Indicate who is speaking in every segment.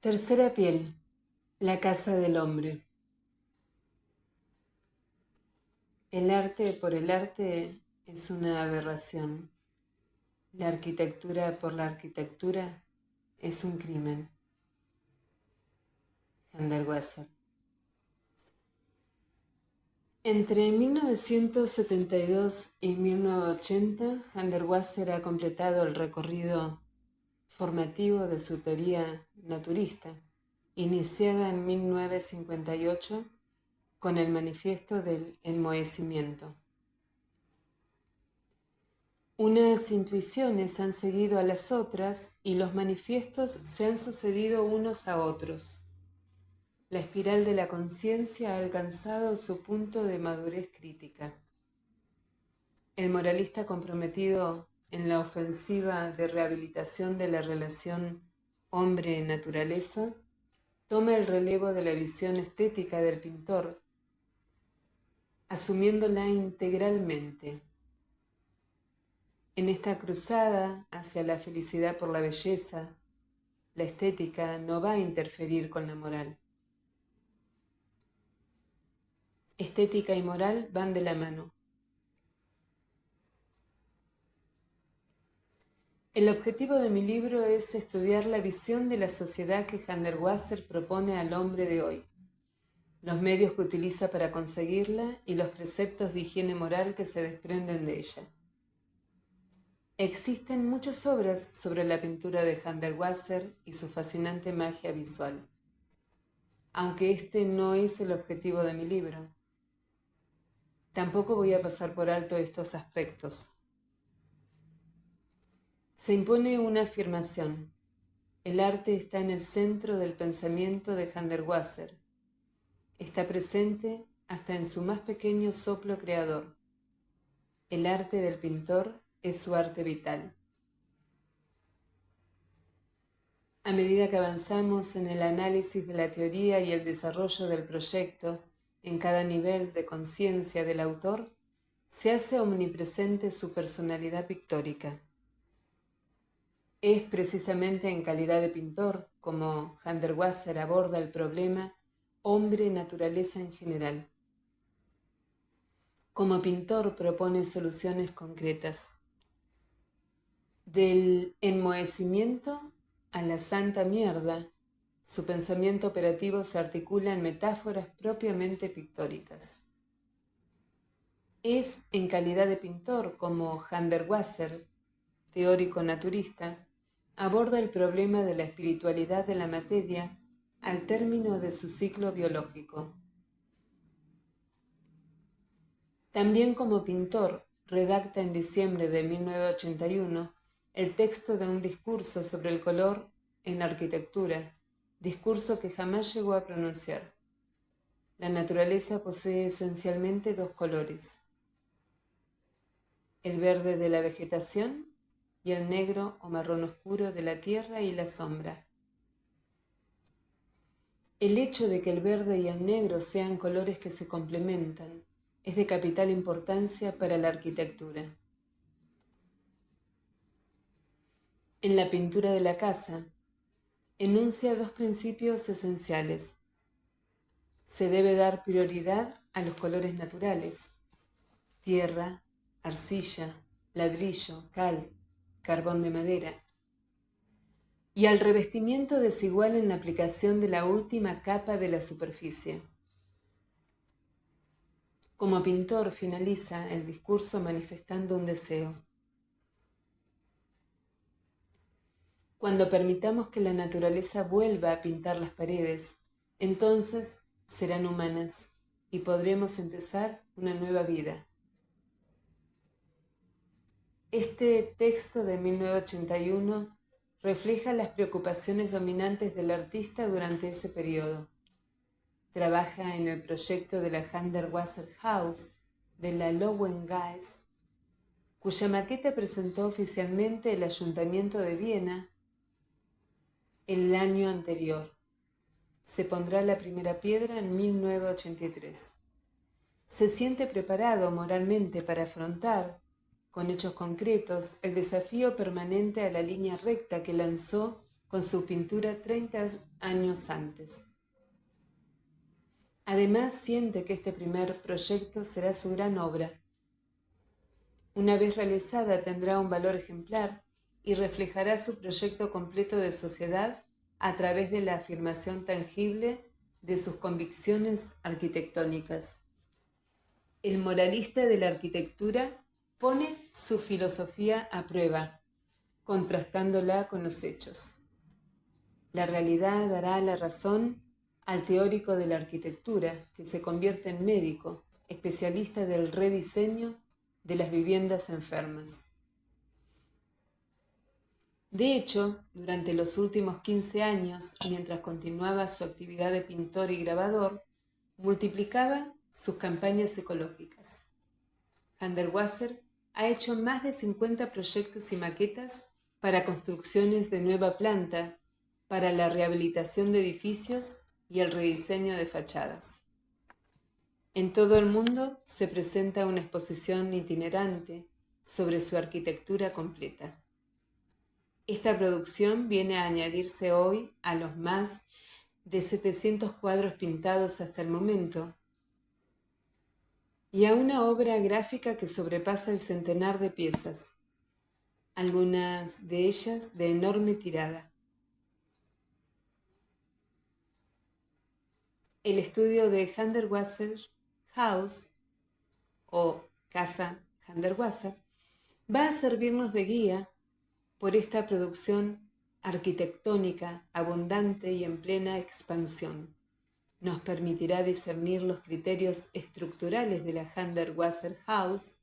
Speaker 1: Tercera piel, la casa del hombre. El arte por el arte es una aberración. La arquitectura por la arquitectura es un crimen. Hundertwasser. Entre 1972 y 1980, Hundertwasser ha completado el recorrido formativo de su teoría naturista, iniciada en 1958 con el manifiesto del enmohecimiento. Unas intuiciones han seguido a las otras y los manifiestos se han sucedido unos a otros. La espiral de la conciencia ha alcanzado su punto de madurez crítica. El moralista comprometido en la ofensiva de rehabilitación de la relación hombre-naturaleza toma el relevo de la visión estética del pintor, asumiéndola integralmente. En esta cruzada hacia la felicidad por la belleza, la estética no va a interferir con la moral. Estética y moral van de la mano. El objetivo de mi libro es estudiar la visión de la sociedad que Hundertwasser propone al hombre de hoy, los medios que utiliza para conseguirla y los preceptos de higiene moral que se desprenden de ella. Existen muchas obras sobre la pintura de Hundertwasser y su fascinante magia visual, aunque este no es el objetivo de mi libro. Tampoco voy a pasar por alto estos aspectos. Se impone una afirmación. El arte está en el centro del pensamiento de Hundertwasser. Está presente hasta en su más pequeño soplo creador. El arte del pintor es su arte vital. A medida que avanzamos en el análisis de la teoría y el desarrollo del proyecto en cada nivel de conciencia del autor, se hace omnipresente su personalidad pictórica. Es precisamente en calidad de pintor como Hundertwasser aborda el problema hombre-naturaleza en general. Como pintor propone soluciones concretas. Del enmohecimiento a la santa mierda, su pensamiento operativo se articula en metáforas propiamente pictóricas. Es en calidad de pintor como Hundertwasser, teórico naturista, aborda el problema de la espiritualidad de la materia al término de su ciclo biológico. También como pintor, redacta en diciembre de 1981 el texto de un discurso sobre el color en arquitectura, discurso que jamás llegó a pronunciar. La naturaleza posee esencialmente dos colores: el verde de la vegetación y el negro o marrón oscuro de la tierra y la sombra. El hecho de que el verde y el negro sean colores que se complementan es de capital importancia para la arquitectura. En la pintura de la casa, enuncia dos principios esenciales. Se debe dar prioridad a los colores naturales: tierra, arcilla, ladrillo, cal, carbón de madera, y al revestimiento desigual en la aplicación de la última capa de la superficie. Como pintor finaliza el discurso manifestando un deseo. Cuando permitamos que la naturaleza vuelva a pintar las paredes, entonces serán humanas y podremos empezar una nueva vida. Este texto de 1981 refleja las preocupaciones dominantes del artista durante ese periodo. Trabaja en el proyecto de la Hundertwasser House de la Löwengasse, cuya maqueta presentó oficialmente el Ayuntamiento de Viena el año anterior. Se pondrá la primera piedra en 1983. Se siente preparado moralmente para afrontar, con hechos concretos, el desafío permanente a la línea recta que lanzó con su pintura 30 años antes. Además, siente que este primer proyecto será su gran obra. Una vez realizada, tendrá un valor ejemplar y reflejará su proyecto completo de sociedad a través de la afirmación tangible de sus convicciones arquitectónicas. El moralista de la arquitectura pone su filosofía a prueba, contrastándola con los hechos. La realidad dará la razón al teórico de la arquitectura, que se convierte en médico, especialista del rediseño de las viviendas enfermas. De hecho, durante los últimos 15 años, mientras continuaba su actividad de pintor y grabador, multiplicaba sus campañas ecológicas. Hundertwasser ha hecho más de 50 proyectos y maquetas para construcciones de nueva planta, para la rehabilitación de edificios y el rediseño de fachadas. En todo el mundo se presenta una exposición itinerante sobre su arquitectura completa. Esta producción viene a añadirse hoy a los más de 700 cuadros pintados hasta el momento y a una obra gráfica que sobrepasa el centenar de piezas, algunas de ellas de enorme tirada. El estudio de Hundertwasser House, o Casa Hundertwasser, va a servirnos de guía por esta producción arquitectónica abundante y en plena expansión. Nos permitirá discernir los criterios estructurales de la Hundertwasser House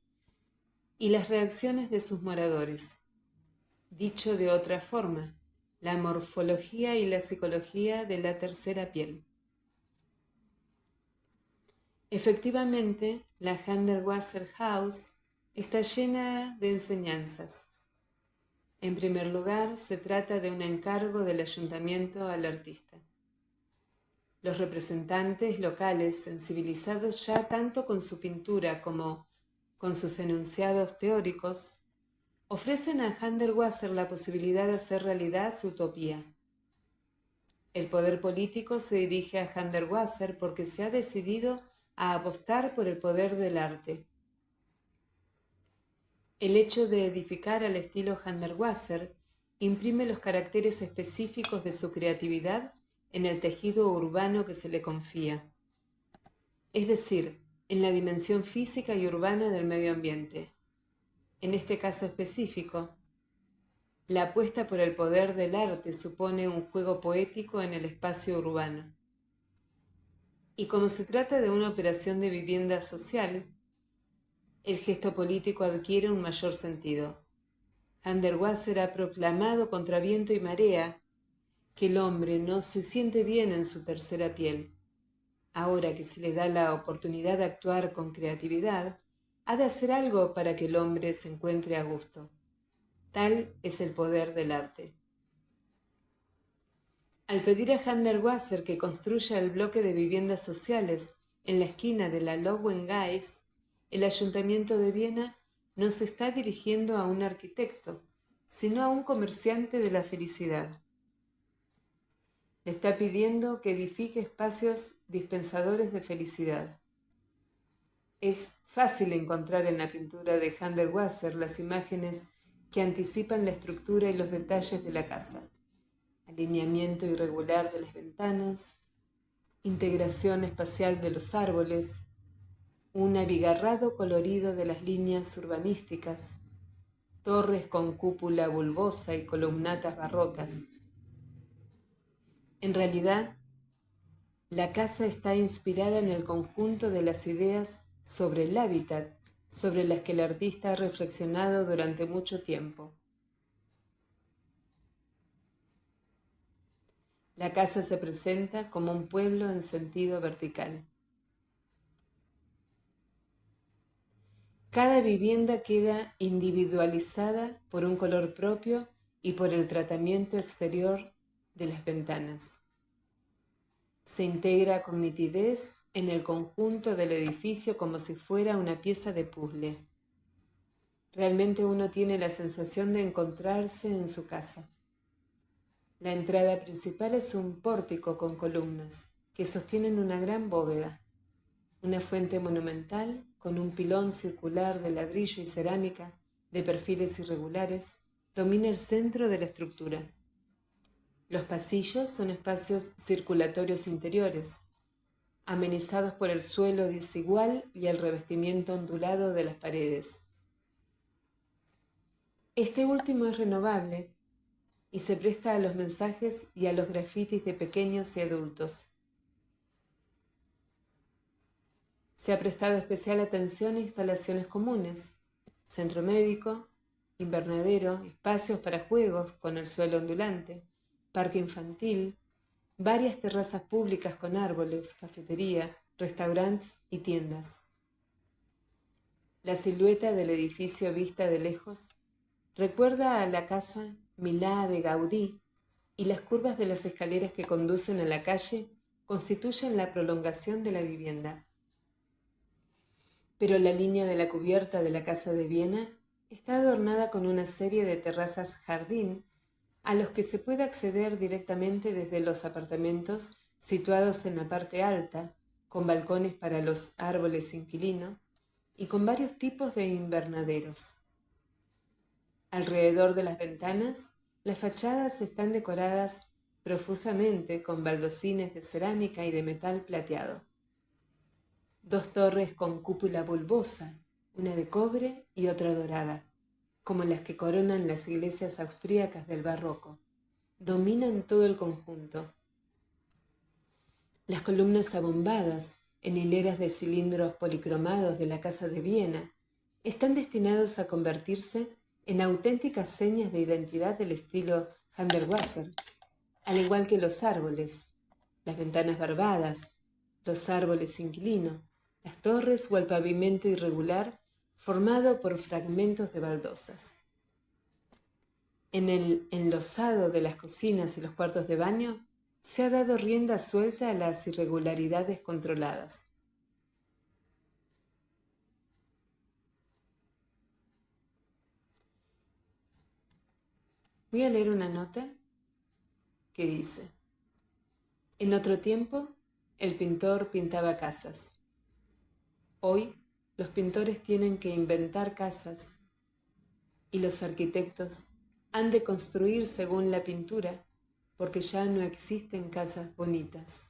Speaker 1: y las reacciones de sus moradores. Dicho de otra forma, la morfología y la psicología de la tercera piel. Efectivamente, la Hundertwasser House está llena de enseñanzas. En primer lugar, se trata de un encargo del ayuntamiento al artista. Los representantes locales, sensibilizados ya tanto con su pintura como con sus enunciados teóricos, ofrecen a Hundertwasser la posibilidad de hacer realidad su utopía. El poder político se dirige a Hundertwasser porque se ha decidido a apostar por el poder del arte. El hecho de edificar al estilo Hundertwasser imprime los caracteres específicos de su creatividad en el tejido urbano que se le confía, es decir, en la dimensión física y urbana del medio ambiente. En este caso específico, la apuesta por el poder del arte supone un juego poético en el espacio urbano. Y como se trata de una operación de vivienda social, el gesto político adquiere un mayor sentido. Hundertwasser ha proclamado contra viento y marea que el hombre no se siente bien en su tercera piel. Ahora que se le da la oportunidad de actuar con creatividad, ha de hacer algo para que el hombre se encuentre a gusto. Tal es el poder del arte. Al pedir a Hundertwasser que construya el bloque de viviendas sociales en la esquina de la Löwengasse, el Ayuntamiento de Viena no se está dirigiendo a un arquitecto, sino a un comerciante de la felicidad. Le está pidiendo que edifique espacios dispensadores de felicidad. Es fácil encontrar en la pintura de Hundertwasser las imágenes que anticipan la estructura y los detalles de la casa. Alineamiento irregular de las ventanas, integración espacial de los árboles, un abigarrado colorido de las líneas urbanísticas, torres con cúpula bulbosa y columnatas barrocas. En realidad, la casa está inspirada en el conjunto de las ideas sobre el hábitat, sobre las que el artista ha reflexionado durante mucho tiempo. La casa se presenta como un pueblo en sentido vertical. Cada vivienda queda individualizada por un color propio y por el tratamiento exterior de las ventanas. Se integra con nitidez en el conjunto del edificio como si fuera una pieza de puzzle. Realmente uno tiene la sensación de encontrarse en su casa. La entrada principal es un pórtico con columnas que sostienen una gran bóveda. Una fuente monumental con un pilón circular de ladrillo y cerámica de perfiles irregulares domina el centro de la estructura. Los pasillos son espacios circulatorios interiores, amenizados por el suelo desigual y el revestimiento ondulado de las paredes. Este último es renovable y se presta a los mensajes y a los grafitis de pequeños y adultos. Se ha prestado especial atención a instalaciones comunes, centro médico, invernadero, espacios para juegos con el suelo ondulante, parque infantil, varias terrazas públicas con árboles, cafetería, restaurantes y tiendas. La silueta del edificio vista de lejos recuerda a la casa Milá de Gaudí, y las curvas de las escaleras que conducen a la calle constituyen la prolongación de la vivienda. Pero la línea de la cubierta de la casa de Viena está adornada con una serie de terrazas jardín a los que se puede acceder directamente desde los apartamentos situados en la parte alta, con balcones para los árboles inquilino y con varios tipos de invernaderos. Alrededor de las ventanas, las fachadas están decoradas profusamente con baldosines de cerámica y de metal plateado. Dos torres con cúpula bulbosa, una de cobre y otra dorada, como las que coronan las iglesias austríacas del barroco, dominan todo el conjunto. Las columnas abombadas en hileras de cilindros policromados de la Casa de Viena están destinados a convertirse en auténticas señas de identidad del estilo Hundertwasser, al igual que los árboles, las ventanas barbadas, los árboles inquilino, las torres o el pavimento irregular formado por fragmentos de baldosas. En el enlosado de las cocinas y los cuartos de baño se ha dado rienda suelta a las irregularidades controladas. Voy a leer una nota que dice: en otro tiempo, el pintor pintaba casas. Hoy, los pintores tienen que inventar casas y los arquitectos han de construir según la pintura, porque ya no existen casas bonitas.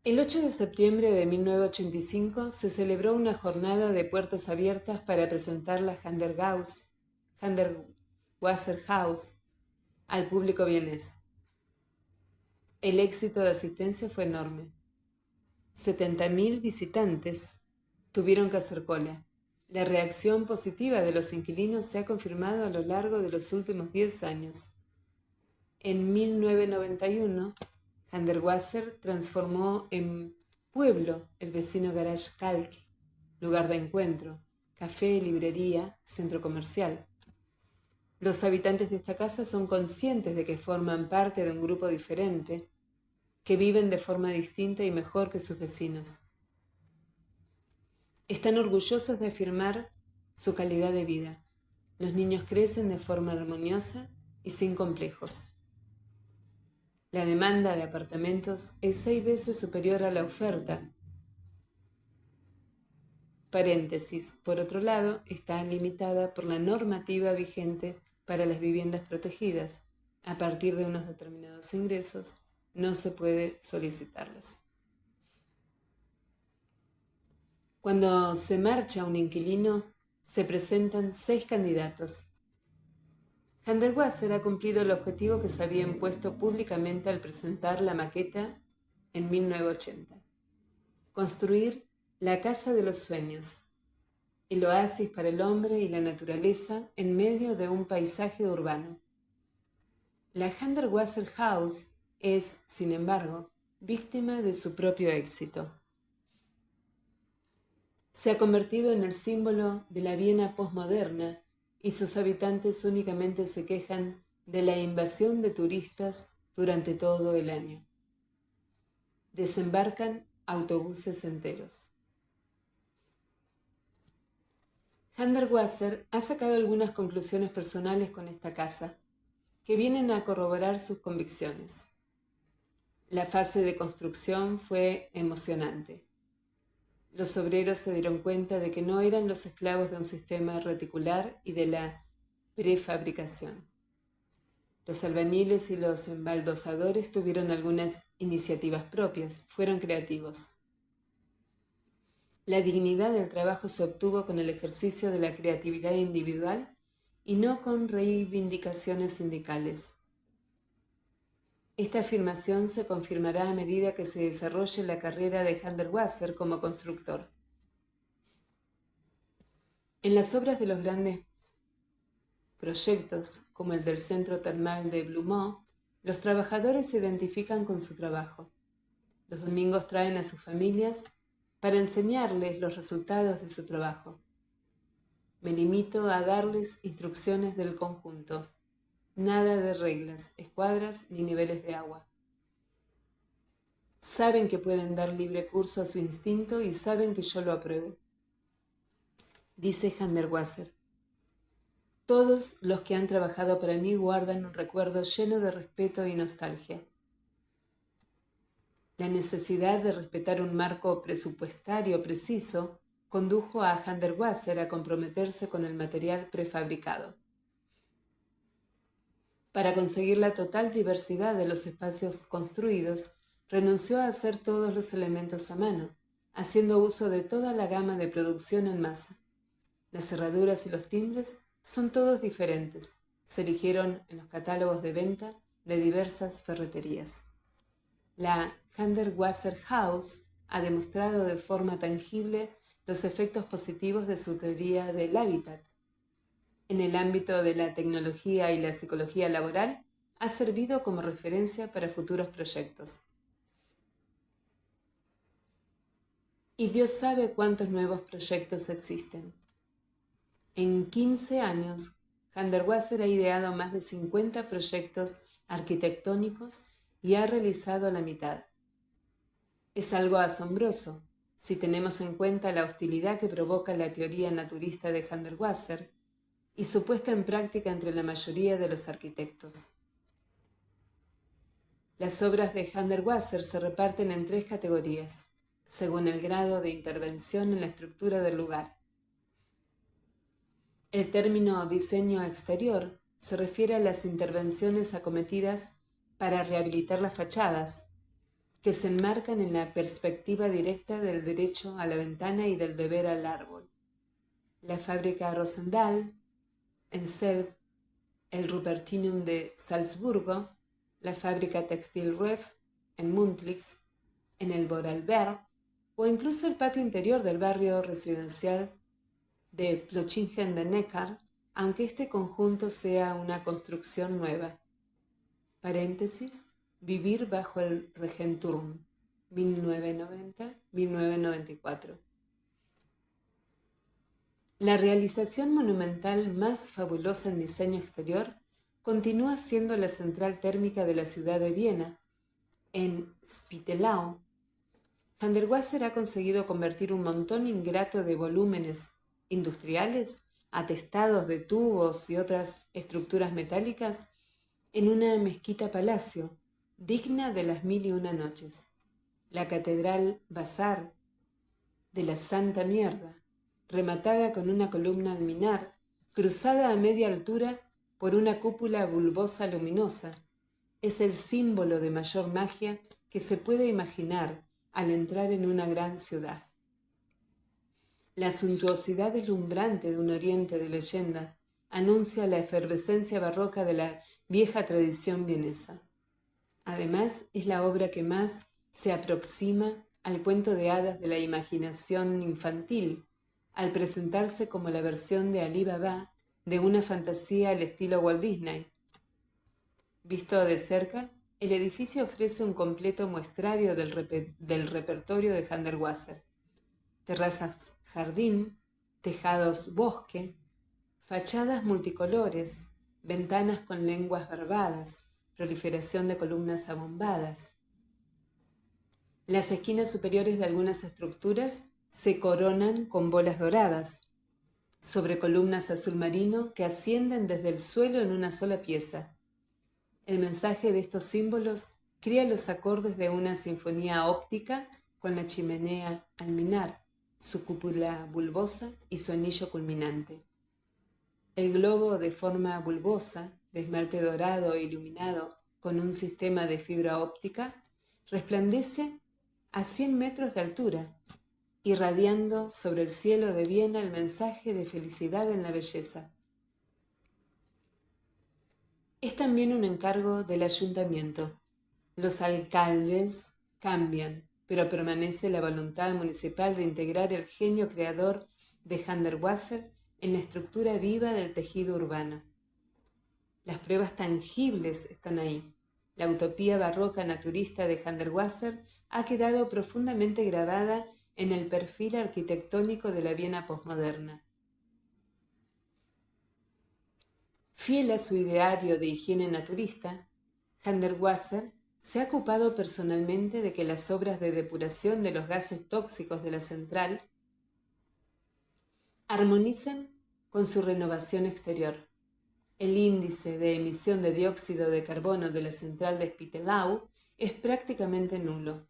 Speaker 1: El 8 de septiembre de 1985 se celebró una jornada de puertas abiertas para presentar la Hundertwasser-Haus al público vienés. El éxito de asistencia fue enorme. 70.000 visitantes tuvieron que hacer cola. La reacción positiva de los inquilinos se ha confirmado a lo largo de los últimos 10 años. En 1991, Hundertwasser transformó en pueblo el vecino Garage Kalk, lugar de encuentro, café, librería, centro comercial. Los habitantes de esta casa son conscientes de que forman parte de un grupo diferente, que viven de forma distinta y mejor que sus vecinos. Están orgullosos de afirmar su calidad de vida. Los niños crecen de forma armoniosa y sin complejos. La demanda de apartamentos es 6 veces superior a la oferta. Paréntesis, por otro lado, está limitada por la normativa vigente para las viviendas protegidas. A partir de unos determinados ingresos, no se puede solicitarlas. Cuando se marcha un inquilino, se presentan 6 candidatos. Hundertwasser ha cumplido el objetivo que se había impuesto públicamente al presentar la maqueta en 1980. Construir la casa de los sueños, el oasis para el hombre y la naturaleza en medio de un paisaje urbano. La Hundertwasser House es, sin embargo, víctima de su propio éxito. Se ha convertido en el símbolo de la Viena posmoderna y sus habitantes únicamente se quejan de la invasión de turistas durante todo el año. Desembarcan autobuses enteros. Hundertwasser ha sacado algunas conclusiones personales con esta casa, que vienen a corroborar sus convicciones. La fase de construcción fue emocionante. Los obreros se dieron cuenta de que no eran los esclavos de un sistema reticular y de la prefabricación. Los albañiles y los embaldozadores tuvieron algunas iniciativas propias, fueron creativos. La dignidad del trabajo se obtuvo con el ejercicio de la creatividad individual y no con reivindicaciones sindicales. Esta afirmación se confirmará a medida que se desarrolle la carrera de Hundertwasser como constructor. En las obras de los grandes proyectos, como el del Centro Termal de Blumont, los trabajadores se identifican con su trabajo. Los domingos traen a sus familias para enseñarles los resultados de su trabajo. Me limito a darles instrucciones del conjunto. Nada de reglas, escuadras ni niveles de agua. Saben que pueden dar libre curso a su instinto y saben que yo lo apruebo. Dice Hundertwasser. Todos los que han trabajado para mí guardan un recuerdo lleno de respeto y nostalgia. La necesidad de respetar un marco presupuestario preciso condujo a Hundertwasser a comprometerse con el material prefabricado. Para conseguir la total diversidad de los espacios construidos, renunció a hacer todos los elementos a mano, haciendo uso de toda la gama de producción en masa. Las cerraduras y los timbres son todos diferentes. Se eligieron en los catálogos de venta de diversas ferreterías. La Hundertwasser House ha demostrado de forma tangible los efectos positivos de su teoría del hábitat. En el ámbito de la tecnología y la psicología laboral, ha servido como referencia para futuros proyectos. Y Dios sabe cuántos nuevos proyectos existen. En 15 años, Hundertwasser ha ideado más de 50 proyectos arquitectónicos y ha realizado la mitad. Es algo asombroso si tenemos en cuenta la hostilidad que provoca la teoría naturista de Hundertwasser y su puesta en práctica entre la mayoría de los arquitectos. Las obras de Hundertwasser se reparten en 3 categorías, según el grado de intervención en la estructura del lugar. El término diseño exterior se refiere a las intervenciones acometidas para rehabilitar las fachadas, que se enmarcan en la perspectiva directa del derecho a la ventana y del deber al árbol. La fábrica Rosendahl, en Selb, el Rupertinum de Salzburgo, la fábrica textil Rueff, en Muntlitz, en el Vorarlberg, o incluso el patio interior del barrio residencial de Plochingen de Neckar, aunque este conjunto sea una construcción nueva. Paréntesis, Vivir bajo el Regenturm, 1990-1994. La realización monumental más fabulosa en diseño exterior continúa siendo la central térmica de la ciudad de Viena, en Spittelau. Hundertwasser ha conseguido convertir un montón ingrato de volúmenes industriales, atestados de tubos y otras estructuras metálicas, en una mezquita palacio, digna de las 1001 noches. La catedral Bazar de la Santa Mierda, rematada con una columna alminar, cruzada a media altura por una cúpula bulbosa luminosa, es el símbolo de mayor magia que se puede imaginar al entrar en una gran ciudad. La suntuosidad deslumbrante de un oriente de leyenda anuncia la efervescencia barroca de la vieja tradición vienesa. Además, es la obra que más se aproxima al cuento de hadas de la imaginación infantil, al presentarse como la versión de Ali Baba de una fantasía al estilo Walt Disney. Visto de cerca, el edificio ofrece un completo muestrario del repertorio de Hundertwasser. Terrazas jardín, tejados bosque, fachadas multicolores, ventanas con lenguas barbadas, proliferación de columnas abombadas. Las esquinas superiores de algunas estructuras se coronan con bolas doradas. sobre columnas azul marino que ascienden desde el suelo en una sola pieza. El mensaje de estos símbolos cría los acordes de una sinfonía óptica con la chimenea alminar, su cúpula bulbosa y su anillo culminante. El globo de forma bulbosa, de esmalte dorado e iluminado con un sistema de fibra óptica, resplandece a 100 metros de altura, irradiando sobre el cielo de Viena el mensaje de felicidad en la belleza. Es también un encargo del ayuntamiento. Los alcaldes cambian, pero permanece la voluntad municipal de integrar el genio creador de Hundertwasser en la estructura viva del tejido urbano. Las pruebas tangibles están ahí. La utopía barroca naturista de Hundertwasser ha quedado profundamente grabada en el perfil arquitectónico de la Viena posmoderna. Fiel a su ideario de higiene naturista, Hundertwasser se ha ocupado personalmente de que las obras de depuración de los gases tóxicos de la central armonicen con su renovación exterior. El índice de emisión de dióxido de carbono de la central de Spittelau es prácticamente nulo.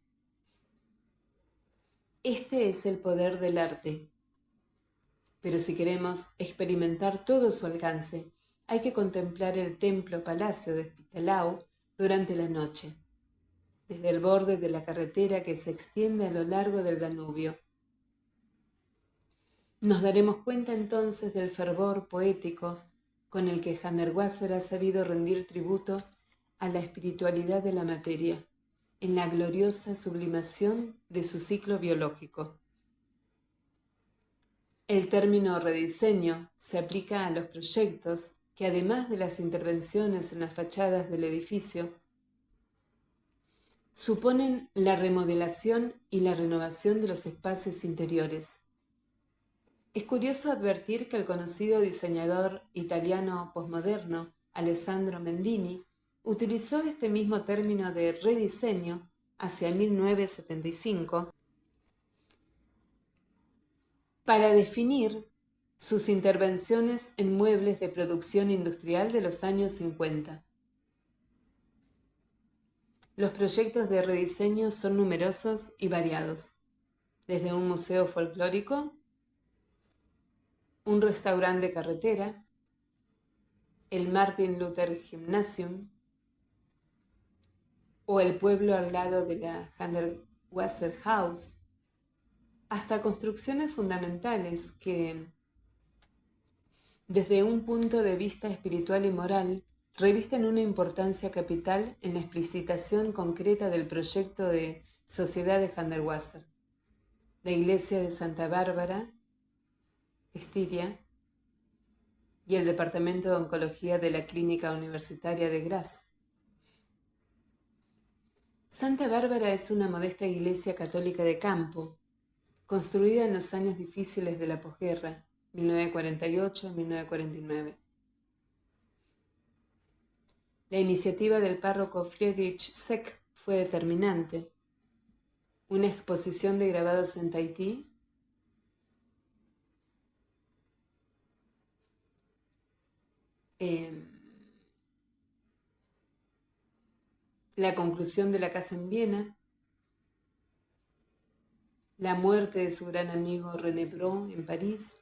Speaker 1: Este es el poder del arte. Pero si queremos experimentar todo su alcance, hay que contemplar el templo-palacio de Spittelau durante la noche, desde el borde de la carretera que se extiende a lo largo del Danubio. Nos daremos cuenta entonces del fervor poético con el que Hundertwasser ha sabido rendir tributo a la espiritualidad de la materia, en la gloriosa sublimación de su ciclo biológico. El término rediseño se aplica a los proyectos que, además de las intervenciones en las fachadas del edificio, suponen la remodelación y la renovación de los espacios interiores. Es curioso advertir que el conocido diseñador italiano posmoderno Alessandro Mendini utilizó este mismo término de rediseño hacia 1975 para definir sus intervenciones en muebles de producción industrial de los años 50. Los proyectos de rediseño son numerosos y variados, desde un museo folclórico, un restaurante de carretera, el Martin Luther Gymnasium o el pueblo al lado de la Hundertwasser House, hasta construcciones fundamentales que, desde un punto de vista espiritual y moral, revisten una importancia capital en la explicitación concreta del proyecto de Sociedad de Hundertwasser, la iglesia de Santa Bárbara, Estiria, y el Departamento de Oncología de la Clínica Universitaria de Graz. Santa Bárbara es una modesta iglesia católica de campo, construida en los años difíciles de la posguerra, 1948-1949. La iniciativa del párroco Friedrich Seck fue determinante. Una exposición de grabados en Tahití, la conclusión de la casa en Viena, la muerte de su gran amigo René Braun en París,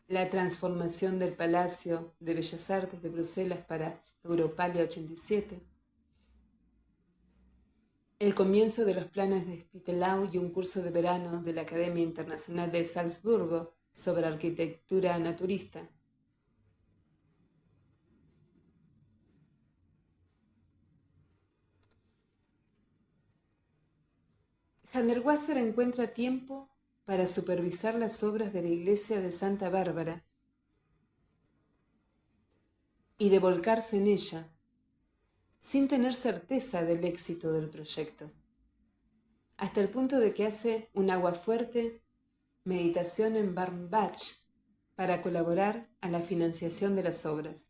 Speaker 1: la transformación del Palacio de Bellas Artes de Bruselas para Europalia 87, el comienzo de los planes de Spittelau y un curso de verano de la Academia Internacional de Salzburgo sobre arquitectura naturista. Hundertwasser encuentra tiempo para supervisar las obras de la iglesia de Santa Bárbara y de volcarse en ella, sin tener certeza del éxito del proyecto, hasta el punto de que hace un aguafuerte meditación en Barmbach para colaborar a la financiación de las obras.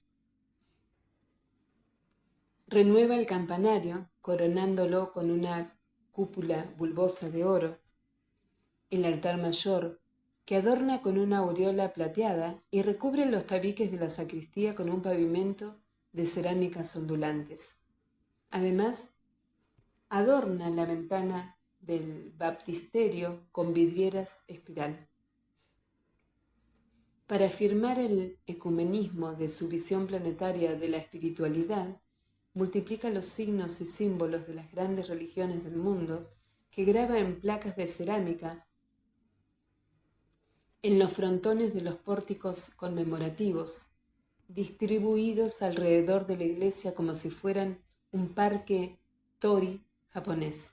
Speaker 1: Renueva el campanario, coronándolo con una cúpula bulbosa de oro. El altar mayor, que adorna con una aureola plateada y recubre los tabiques de la sacristía con un pavimento de cerámicas ondulantes. Además, adorna la ventana del baptisterio con vidrieras espiral. Para afirmar el ecumenismo de su visión planetaria de la espiritualidad, multiplica los signos y símbolos de las grandes religiones del mundo que graba en placas de cerámica en los frontones de los pórticos conmemorativos, distribuidos alrededor de la iglesia como si fueran un parque tori japonés.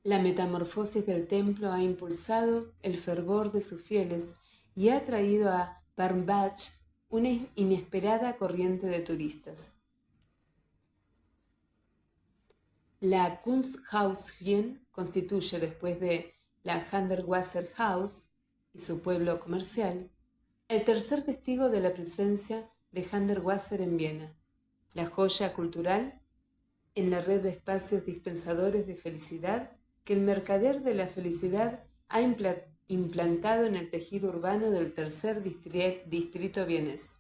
Speaker 1: La metamorfosis del templo ha impulsado el fervor de sus fieles y ha traído a Barmbach una inesperada corriente de turistas. La Kunsthaus-Wien constituye, después de la Hundertwasser-Haus y su pueblo comercial, el tercer testigo de la presencia de Hundertwasser en Viena, la joya cultural en la red de espacios dispensadores de felicidad que el mercader de la felicidad ha implantado en el tejido urbano del tercer distrito vienés.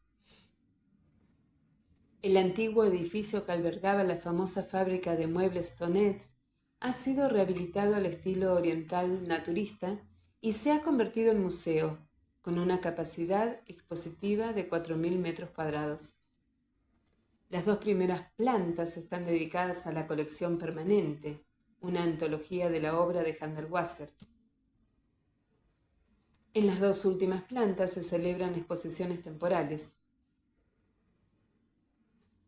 Speaker 1: El antiguo edificio que albergaba la famosa fábrica de muebles Tonet ha sido rehabilitado al estilo oriental naturista y se ha convertido en museo, con una capacidad expositiva de 4.000 metros cuadrados. Las dos primeras plantas están dedicadas a la colección permanente, una antología de la obra de Hundertwasser. En las dos últimas plantas se celebran exposiciones temporales.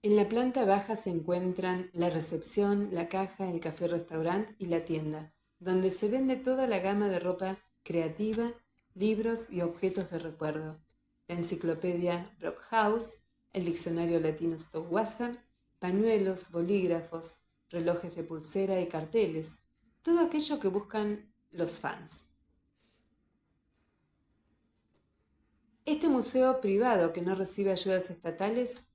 Speaker 1: En la planta baja se encuentran la recepción, la caja, el café-restaurant y la tienda, donde se vende toda la gama de ropa creativa, libros y objetos de recuerdo, la enciclopedia Brockhaus, el diccionario latino Stockwasser, pañuelos, bolígrafos, relojes de pulsera y carteles, todo aquello que buscan los fans. Este museo privado, que no recibe ayudas estatales,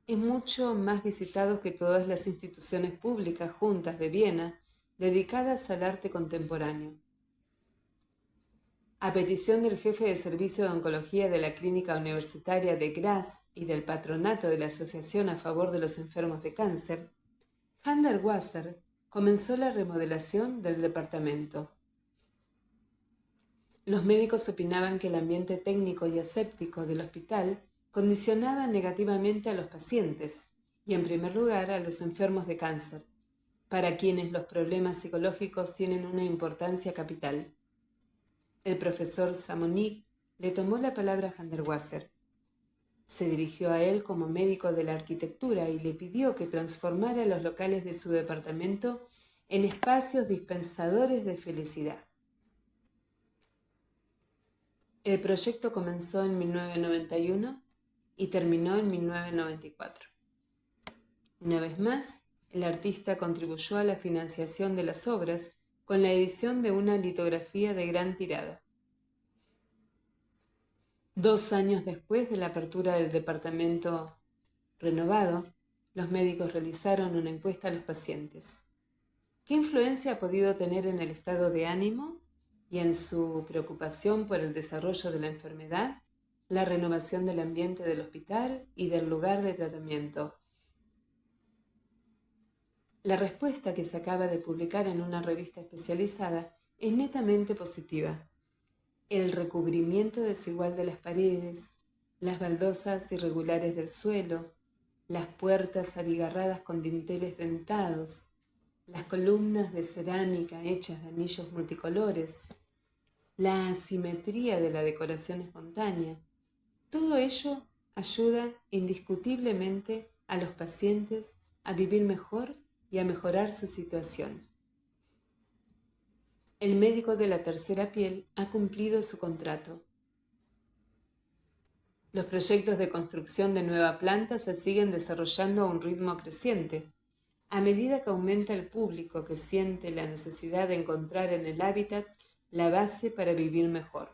Speaker 1: es mucho más visitado que todas las instituciones públicas juntas de Viena dedicadas al arte contemporáneo. A petición del jefe de servicio de oncología de la Clínica Universitaria de Graz y del patronato de la Asociación a favor de los enfermos de cáncer, Hundertwasser comenzó la remodelación del departamento. Los médicos opinaban que el ambiente técnico y aséptico del hospital condicionaba negativamente a los pacientes y, en primer lugar, a los enfermos de cáncer, para quienes los problemas psicológicos tienen una importancia capital. El profesor Samonig le tomó la palabra a Hundertwasser. Se dirigió a él como médico de la arquitectura y le pidió que transformara los locales de su departamento en espacios dispensadores de felicidad. El proyecto comenzó en 1991 y terminó en 1994. Una vez más, el artista contribuyó a la financiación de las obras con la edición de una litografía de gran tirada. 2 años después de la apertura del departamento renovado, los médicos realizaron una encuesta a los pacientes. ¿Qué influencia ha podido tener en el estado de ánimo y en su preocupación por el desarrollo de la enfermedad la renovación del ambiente del hospital y del lugar de tratamiento? La respuesta, que se acaba de publicar en una revista especializada, es netamente positiva. El recubrimiento desigual de las paredes, las baldosas irregulares del suelo, las puertas abigarradas con dinteles dentados, las columnas de cerámica hechas de anillos multicolores, la asimetría de la decoración espontánea, todo ello ayuda indiscutiblemente a los pacientes a vivir mejor y a mejorar su situación. El médico de la tercera piel ha cumplido su contrato. Los proyectos de construcción de nueva planta se siguen desarrollando a un ritmo creciente, a medida que aumenta el público que siente la necesidad de encontrar en el hábitat la base para vivir mejor.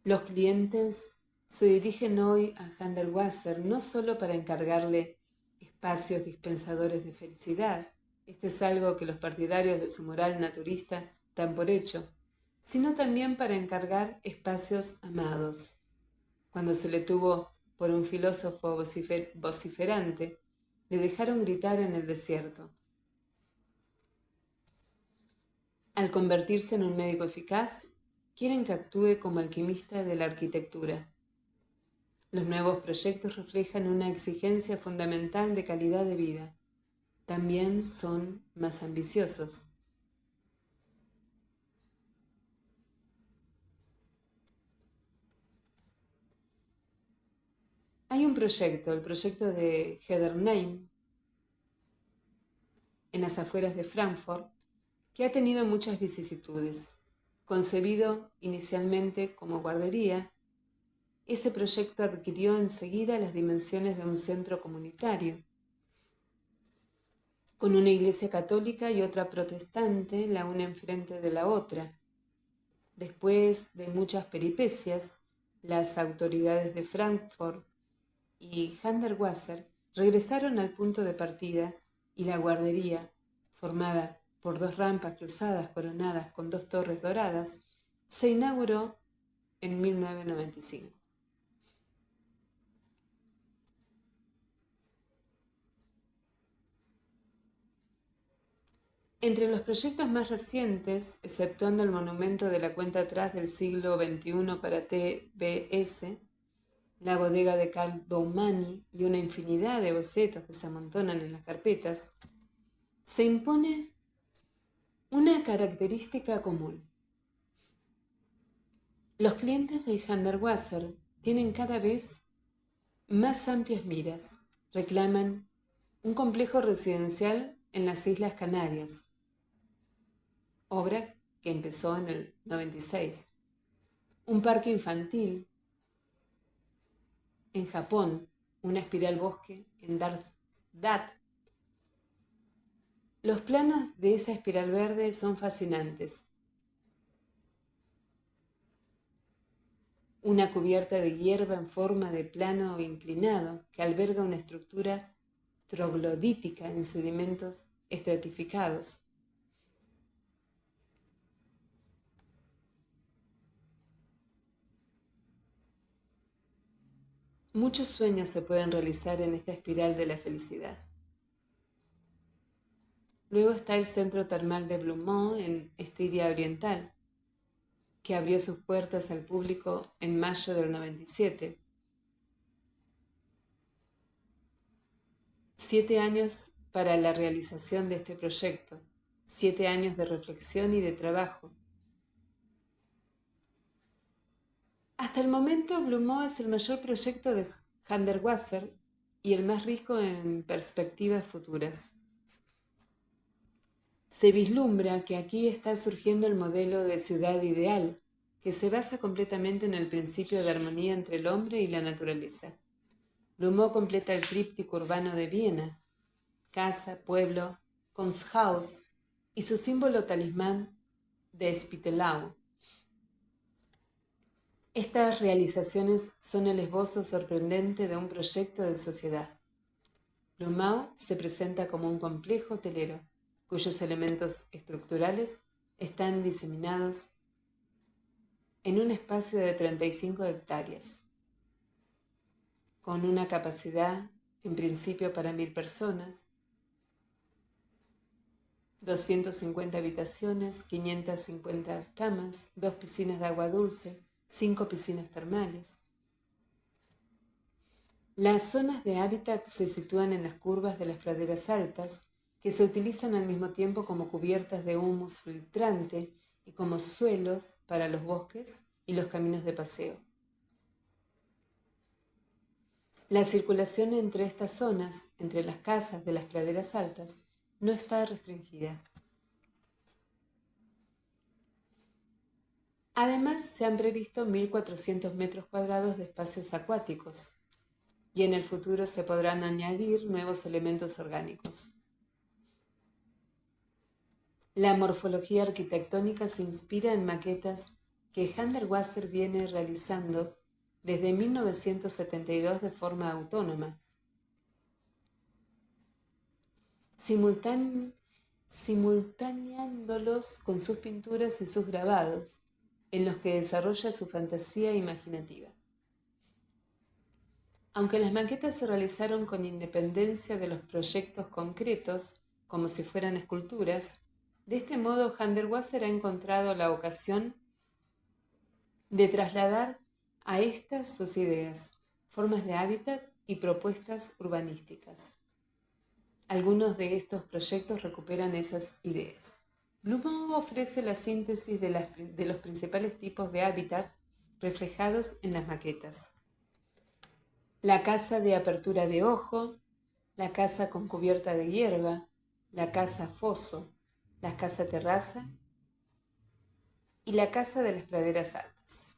Speaker 1: Los clientes se dirigen hoy a Hundertwasser no solo para encargarle espacios dispensadores de felicidad. Esto es algo que los partidarios de su moral naturista dan por hecho, sino también para encargar espacios amados. Cuando se le tuvo por un filósofo vociferante, le dejaron gritar en el desierto. Al convertirse en un médico eficaz, quieren que actúe como alquimista de la arquitectura. Los nuevos proyectos reflejan una exigencia fundamental de calidad de vida. También son más ambiciosos. Hay un proyecto, el proyecto de Hedernheim, en las afueras de Frankfurt, que ha tenido muchas vicisitudes. Concebido inicialmente como guardería, ese proyecto adquirió enseguida las dimensiones de un centro comunitario, con una iglesia católica y otra protestante, la una enfrente de la otra. Después de muchas peripecias, las autoridades de Frankfurt y Hundertwasser regresaron al punto de partida y la guardería, formada por dos rampas cruzadas coronadas con dos torres doradas, se inauguró en 1995. Entre los proyectos más recientes, exceptuando el monumento de la cuenta atrás del siglo XXI para TBS, la bodega de Carl Doumani y una infinidad de bocetos que se amontonan en las carpetas, se impone una característica común. Los clientes del Hundertwasser tienen cada vez más amplias miras, reclaman un complejo residencial en las Islas Canarias, obra que empezó en el 96, un parque infantil en Japón, una espiral bosque en Darmstadt. Los planos de esa espiral verde son fascinantes. Una cubierta de hierba en forma de plano inclinado que alberga una estructura troglodítica en sedimentos estratificados. Muchos sueños se pueden realizar en esta espiral de la felicidad. Luego está el Centro Termal de Blumont en Estiria Oriental, que abrió sus puertas al público en mayo del 97. 7 años para la realización de este proyecto, 7 años de reflexión y de trabajo. Hasta el momento, Blumont es el mayor proyecto de Hundertwasser y el más rico en perspectivas futuras. Se vislumbra que aquí está surgiendo el modelo de ciudad ideal, que se basa completamente en el principio de armonía entre el hombre y la naturaleza. Blumont completa el tríptico urbano de Viena: casa, pueblo, Kunsthaus y su símbolo talismán de Spittelau. Estas realizaciones son el esbozo sorprendente de un proyecto de sociedad. Blumont se presenta como un complejo hotelero, cuyos elementos estructurales están diseminados en un espacio de 35 hectáreas, con una capacidad en principio para 1000 personas, 250 habitaciones, 550 camas, 2 piscinas de agua dulce, 5 piscinas termales. Las zonas de hábitat se sitúan en las curvas de las praderas altas, que se utilizan al mismo tiempo como cubiertas de humus filtrante y como suelos para los bosques y los caminos de paseo. La circulación entre estas zonas, entre las casas de las praderas altas, no está restringida. Además, se han previsto 1.400 metros cuadrados de espacios acuáticos, y en el futuro se podrán añadir nuevos elementos orgánicos. La morfología arquitectónica se inspira en maquetas que Hundertwasser viene realizando desde 1972 de forma autónoma. simultaneándolos con sus pinturas y sus grabados, en los que desarrolla su fantasía imaginativa. Aunque las maquetas se realizaron con independencia de los proyectos concretos, como si fueran esculturas, de este modo Hundertwasser ha encontrado la ocasión de trasladar a estas sus ideas, formas de hábitat y propuestas urbanísticas. Algunos de estos proyectos recuperan esas ideas. Blumau ofrece la síntesis de los principales tipos de hábitat reflejados en las maquetas. La casa de apertura de ojo, la casa con cubierta de hierba, la casa foso, la casa terraza y la casa de las praderas altas.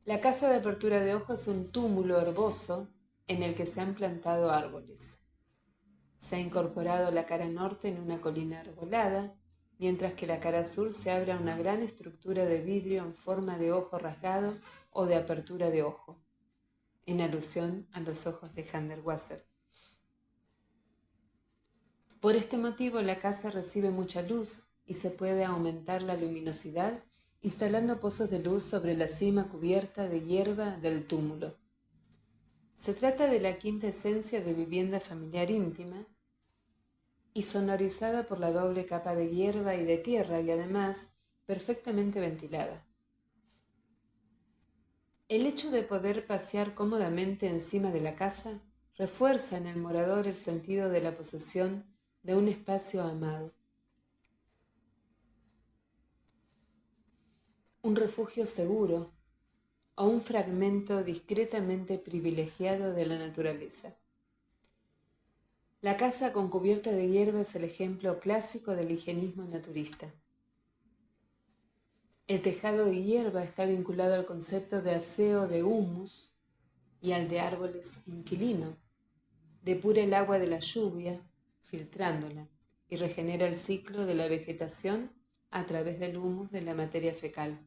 Speaker 1: La casa de apertura de ojo es un túmulo herboso en el que se han plantado árboles. Se ha incorporado la cara norte en una colina arbolada, mientras que la cara sur se abre a una gran estructura de vidrio en forma de ojo rasgado o de apertura de ojo, en alusión a los ojos de Hundertwasser. Por este motivo, la casa recibe mucha luz y se puede aumentar la luminosidad instalando pozos de luz sobre la cima cubierta de hierba del túmulo. Se trata de la quinta esencia de vivienda familiar íntima y sonorizada por la doble capa de hierba y de tierra y además perfectamente ventilada. El hecho de poder pasear cómodamente encima de la casa refuerza en el morador el sentido de la posesión de un espacio amado. Un refugio seguro o un fragmento discretamente privilegiado de la naturaleza. La casa con cubierta de hierba es el ejemplo clásico del higienismo naturista. El tejado de hierba está vinculado al concepto de aseo de humus y al de árboles inquilino. Depura el agua de la lluvia, filtrándola, y regenera el ciclo de la vegetación a través del humus de la materia fecal.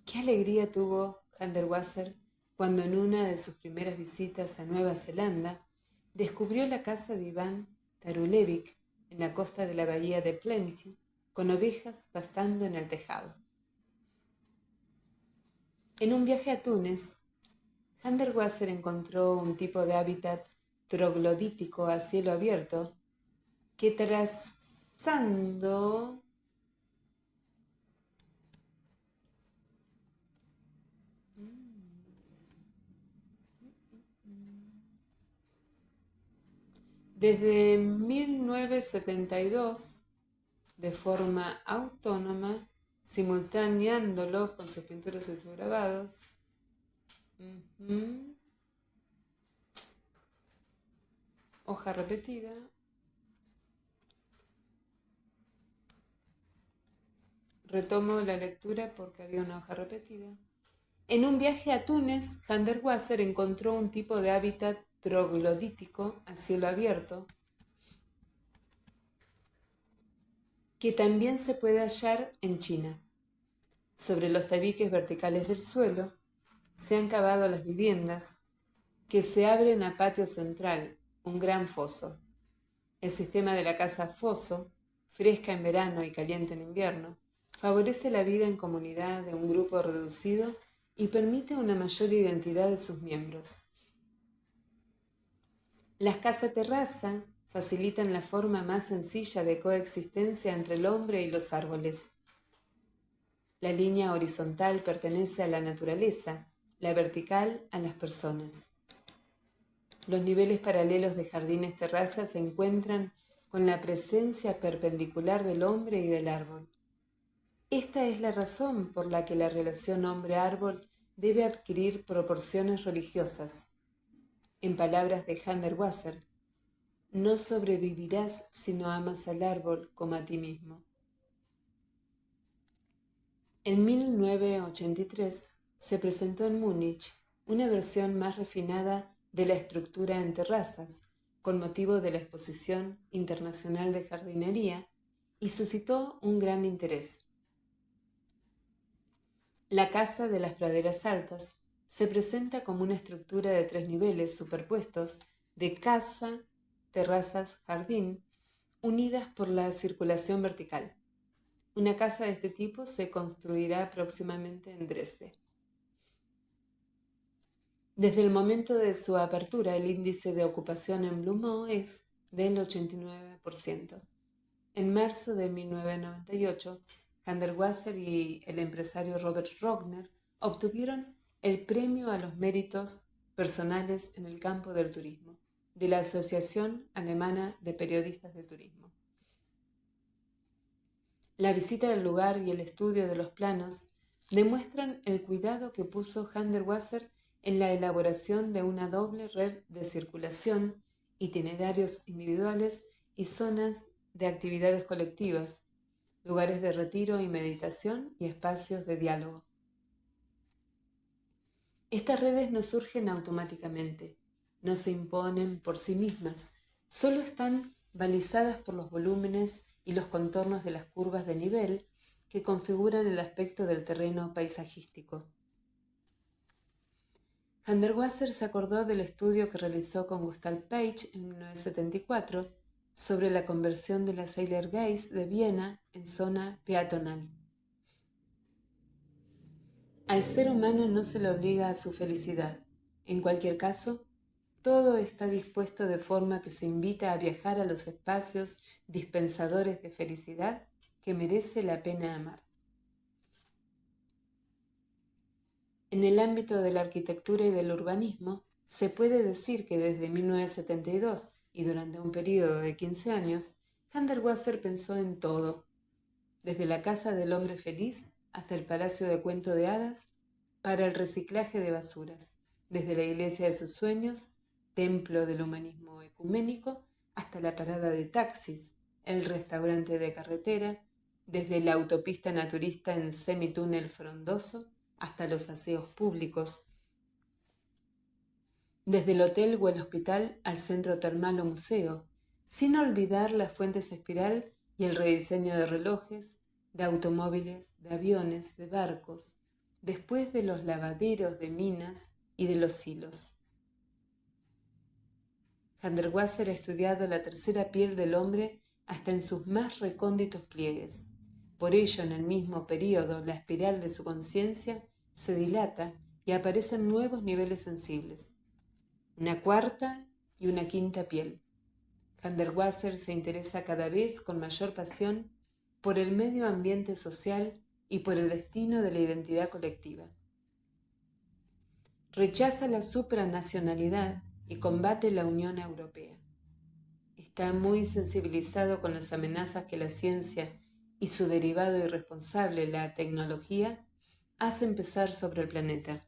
Speaker 1: Qué alegría tuvo Hundertwasser cuando en una de sus primeras visitas a Nueva Zelanda descubrió la casa de Iván Tarulevic en la costa de la bahía de Plenty, con ovejas pastando en el tejado. En un viaje a Túnez, Hundertwasser encontró un tipo de hábitat troglodítico a cielo abierto que trazando desde 1972, de forma autónoma, simultaneándolos con sus pinturas y sus grabados. Hoja repetida. Retomo la lectura porque había una hoja repetida. En un viaje a Túnez, Hundertwasser encontró un tipo de hábitat troglodítico a cielo abierto que también se puede hallar en China. Sobre los tabiques verticales del suelo se han cavado las viviendas que se abren a patio central, un gran foso. El sistema de la casa foso, fresca en verano y caliente en invierno, favorece la vida en comunidad de un grupo reducido y permite una mayor identidad de sus miembros. Las casas terraza facilitan la forma más sencilla de coexistencia entre el hombre y los árboles. La línea horizontal pertenece a la naturaleza, la vertical a las personas. Los niveles paralelos de jardines terrazas se encuentran con la presencia perpendicular del hombre y del árbol. Esta es la razón por la que la relación hombre-árbol debe adquirir proporciones religiosas. En palabras de Hundertwasser, no sobrevivirás si no amas al árbol como a ti mismo. En 1983 se presentó en Múnich una versión más refinada de la estructura en terrazas, con motivo de la Exposición Internacional de Jardinería, y suscitó un gran interés. La casa de las praderas altas se presenta como una estructura de 3 niveles superpuestos de casa terrazas, jardín, unidas por la circulación vertical. Una casa de este tipo se construirá próximamente en Dresde. Desde el momento de su apertura, el índice de ocupación en Blue Mall es del 89%. En marzo de 1998, Hundertwasser y el empresario Robert Rogner obtuvieron el Premio a los Méritos Personales en el Campo del Turismo de la Asociación Alemana de Periodistas de Turismo. La visita del lugar y el estudio de los planos demuestran el cuidado que puso Hundertwasser en la elaboración de una doble red de circulación, itinerarios individuales y zonas de actividades colectivas, lugares de retiro y meditación y espacios de diálogo. Estas redes no surgen automáticamente, no se imponen por sí mismas, solo están balizadas por los volúmenes y los contornos de las curvas de nivel que configuran el aspecto del terreno paisajístico. Hundertwasser se acordó del estudio que realizó con Gustav Page en 1974 sobre la conversión de la Seilergasse de Viena en zona peatonal. Al ser humano no se le obliga a su felicidad. En cualquier caso, todo está dispuesto de forma que se invita a viajar a los espacios dispensadores de felicidad que merece la pena amar. En el ámbito de la arquitectura y del urbanismo, se puede decir que desde 1972 y durante un periodo de 15 años, Hundertwasser pensó en todo, desde la casa del hombre feliz hasta el palacio de cuento de hadas, para el reciclaje de basuras, desde la iglesia de sus sueños, templo del humanismo ecuménico, hasta la parada de taxis, el restaurante de carretera, desde la autopista naturista en semitúnel frondoso hasta los aseos públicos, desde el hotel o el hospital al centro termal o museo, sin olvidar las fuentes espiral y el rediseño de relojes, de automóviles, de aviones, de barcos, después de los lavaderos de minas y de los silos. Hundertwasser ha estudiado la tercera piel del hombre hasta en sus más recónditos pliegues. Por ello, en el mismo periodo, la espiral de su conciencia se dilata y aparecen nuevos niveles sensibles, una cuarta y una quinta piel. Hundertwasser se interesa cada vez con mayor pasión por el medio ambiente social y por el destino de la identidad colectiva. Rechaza la supranacionalidad y combate la Unión Europea. Está muy sensibilizado con las amenazas que la ciencia y su derivado irresponsable, la tecnología, hacen pesar sobre el planeta.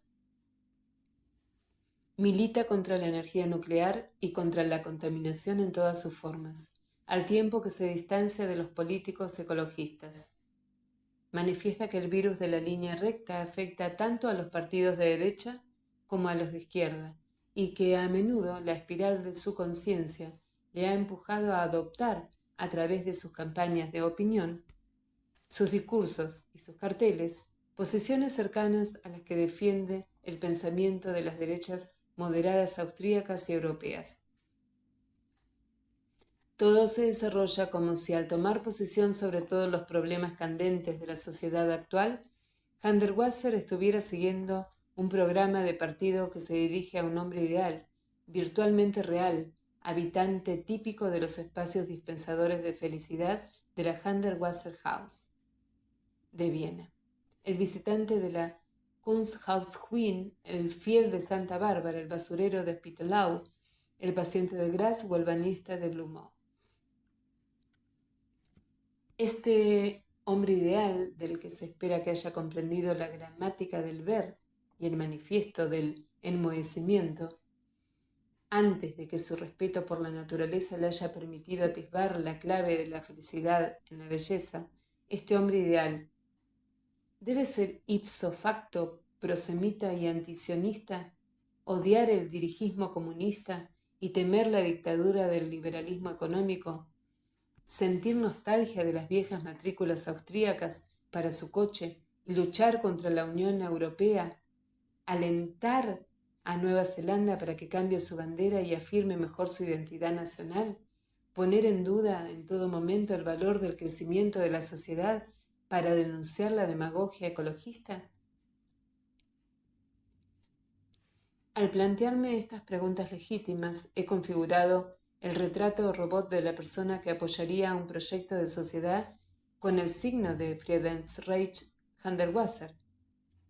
Speaker 1: Milita contra la energía nuclear y contra la contaminación en todas sus formas, al tiempo que se distancia de los políticos ecologistas. Manifiesta que el virus de la línea recta afecta tanto a los partidos de derecha como a los de izquierda, y que a menudo la espiral de su conciencia le ha empujado a adoptar, a través de sus campañas de opinión, sus discursos y sus carteles, posiciones cercanas a las que defiende el pensamiento de las derechas moderadas austríacas y europeas. Todo se desarrolla como si al tomar posición sobre todos los problemas candentes de la sociedad actual, Hundertwasser estuviera siguiendo un programa de partido que se dirige a un hombre ideal, virtualmente real, habitante típico de los espacios dispensadores de felicidad de la Hundertwasser House de Viena, el visitante de la Kunsthaus Wien, el fiel de Santa Bárbara, el basurero de Spittelau, el paciente de Graz o el banista de Blue Mall. Este hombre ideal, del que se espera que haya comprendido la gramática del ver y el manifiesto del enmohecimiento, antes de que su respeto por la naturaleza le haya permitido atisbar la clave de la felicidad en la belleza, este hombre ideal debe ser ipso facto prosemita y antisionista, odiar el dirigismo comunista y temer la dictadura del liberalismo económico, sentir nostalgia de las viejas matrículas austríacas para su coche y luchar contra la Unión Europea, alentar a Nueva Zelanda para que cambie su bandera y afirme mejor su identidad nacional? ¿Poner en duda en todo momento el valor del crecimiento de la sociedad para denunciar la demagogia ecologista? Al plantearme estas preguntas legítimas, he configurado el retrato robot de la persona que apoyaría un proyecto de sociedad con el signo de Friedensreich Hundertwasser.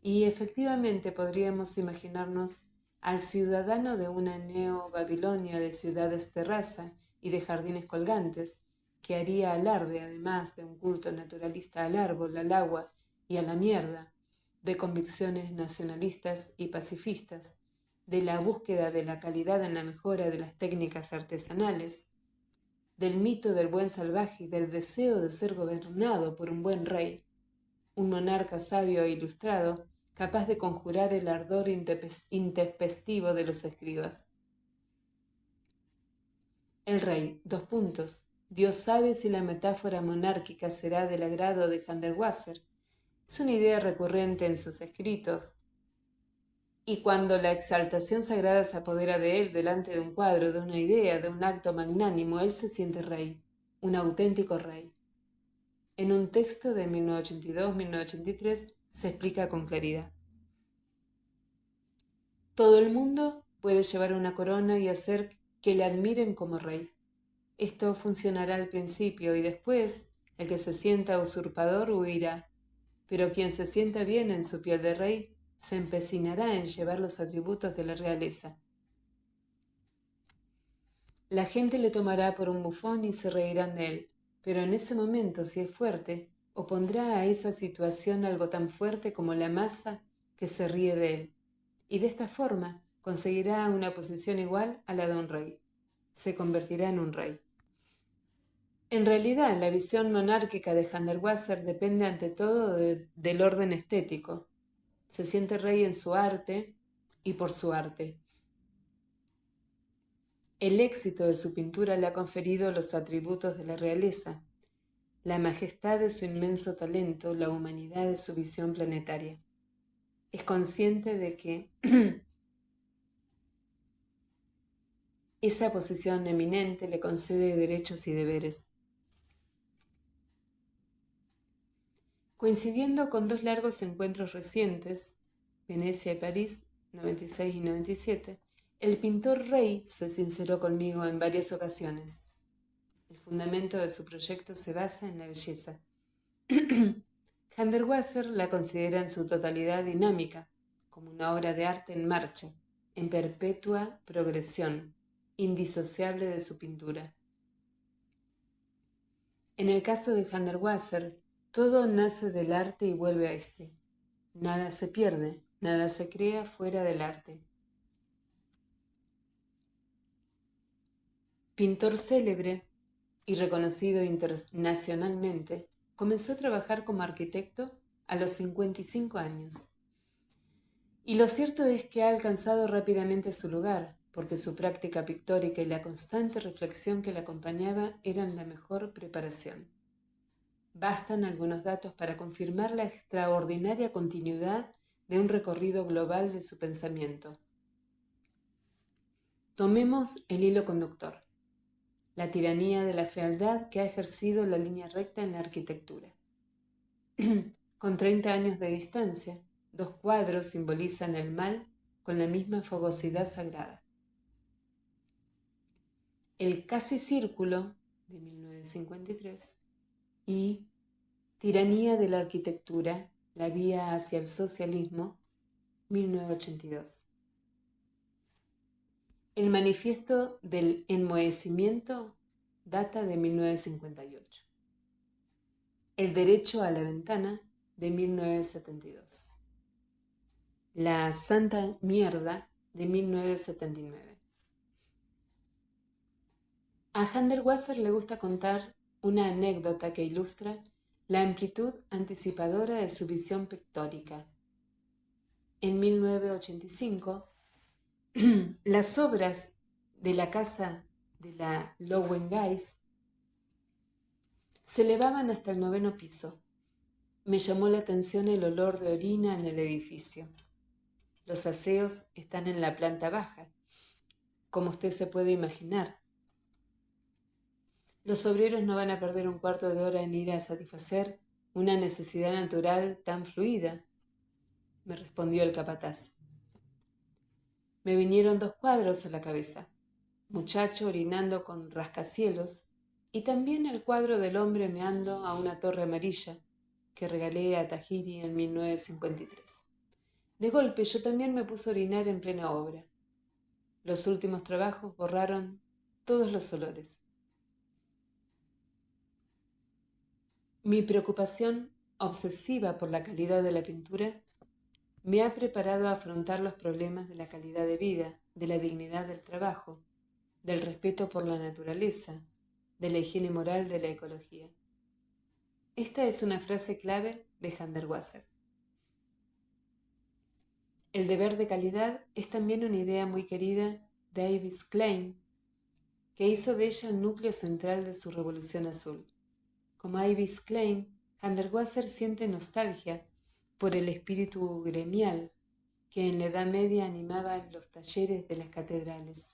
Speaker 1: Y efectivamente podríamos imaginarnos al ciudadano de una neo-Babilonia de ciudades de raza y de jardines colgantes, que haría alarde, además de un culto naturalista al árbol, al agua y a la mierda, de convicciones nacionalistas y pacifistas, de la búsqueda de la calidad en la mejora de las técnicas artesanales, del mito del buen salvaje y del deseo de ser gobernado por un buen rey, un monarca sabio e ilustrado, capaz de conjurar el ardor intempestivo de los escribas. El rey, Dios sabe si la metáfora monárquica será del agrado de Hundertwasser. Es una idea recurrente en sus escritos, y cuando la exaltación sagrada se apodera de él delante de un cuadro, de una idea, de un acto magnánimo, él se siente rey, un auténtico rey. En un texto de 1982-1983 se explica con claridad. Todo el mundo puede llevar una corona y hacer que le admiren como rey. Esto funcionará al principio y después el que se sienta usurpador huirá, pero quien se sienta bien en su piel de rey se empecinará en llevar los atributos de la realeza. La gente le tomará por un bufón y se reirán de él, pero en ese momento, si es fuerte, opondrá a esa situación algo tan fuerte como la masa que se ríe de él, y de esta forma conseguirá una posición igual a la de un rey. Se convertirá en un rey. En realidad, la visión monárquica de Hundertwasser depende ante todo del orden estético. Se siente rey en su arte y por su arte. El éxito de su pintura le ha conferido los atributos de la realeza, la majestad de su inmenso talento, la humanidad de su visión planetaria. Es consciente de que esa posición eminente le concede derechos y deberes. Coincidiendo con dos largos encuentros recientes, Venecia y París, 96 y 97, el pintor Rey se sinceró conmigo en varias ocasiones. El fundamento de su proyecto se basa en la belleza. Hundertwasser la considera en su totalidad dinámica, como una obra de arte en marcha, en perpetua progresión, indisociable de su pintura. En el caso de Hundertwasser, todo nace del arte y vuelve a éste. Nada se pierde, nada se crea fuera del arte. Pintor célebre y reconocido internacionalmente, comenzó a trabajar como arquitecto a los 55 años. Y lo cierto es que ha alcanzado rápidamente su lugar, porque su práctica pictórica y la constante reflexión que la acompañaba eran la mejor preparación. Bastan algunos datos para confirmar la extraordinaria continuidad de un recorrido global de su pensamiento. Tomemos el hilo conductor, la tiranía de la fealdad que ha ejercido la línea recta en la arquitectura. Con 30 años de distancia, dos cuadros simbolizan el mal con la misma fogosidad sagrada. El Casi Círculo, de 1953, y Tiranía de la arquitectura, la vía hacia el socialismo, 1982. El manifiesto del enmohecimiento data de 1958. El derecho a la ventana, de 1972. La santa mierda, de 1979. A Hundertwasser le gusta contar una anécdota que ilustra la amplitud anticipadora de su visión pictórica. En 1985, las obras de la casa de la Lowengeist se elevaban hasta el 9º piso. Me llamó la atención el olor de orina en el edificio. Los aseos están en la planta baja, como usted se puede imaginar. Los obreros no van a perder un cuarto de hora en ir a satisfacer una necesidad natural tan fluida, me respondió el capataz. Me vinieron 2 cuadros a la cabeza: muchacho orinando con rascacielos y también el cuadro del hombre meando a una torre amarilla que regalé a Tahiri en 1953. De golpe yo también me puse a orinar en plena obra. Los últimos trabajos borraron todos los olores. Mi preocupación obsesiva por la calidad de la pintura me ha preparado a afrontar los problemas de la calidad de vida, de la dignidad del trabajo, del respeto por la naturaleza, de la higiene moral de la ecología. Esta es una frase clave de Hundertwasser. El deber de calidad es también una idea muy querida de Ives Klein, que hizo de ella el núcleo central de su Revolución Azul. Como Ives Klein, Hundertwasser siente nostalgia por el espíritu gremial que en la Edad Media animaba los talleres de las catedrales.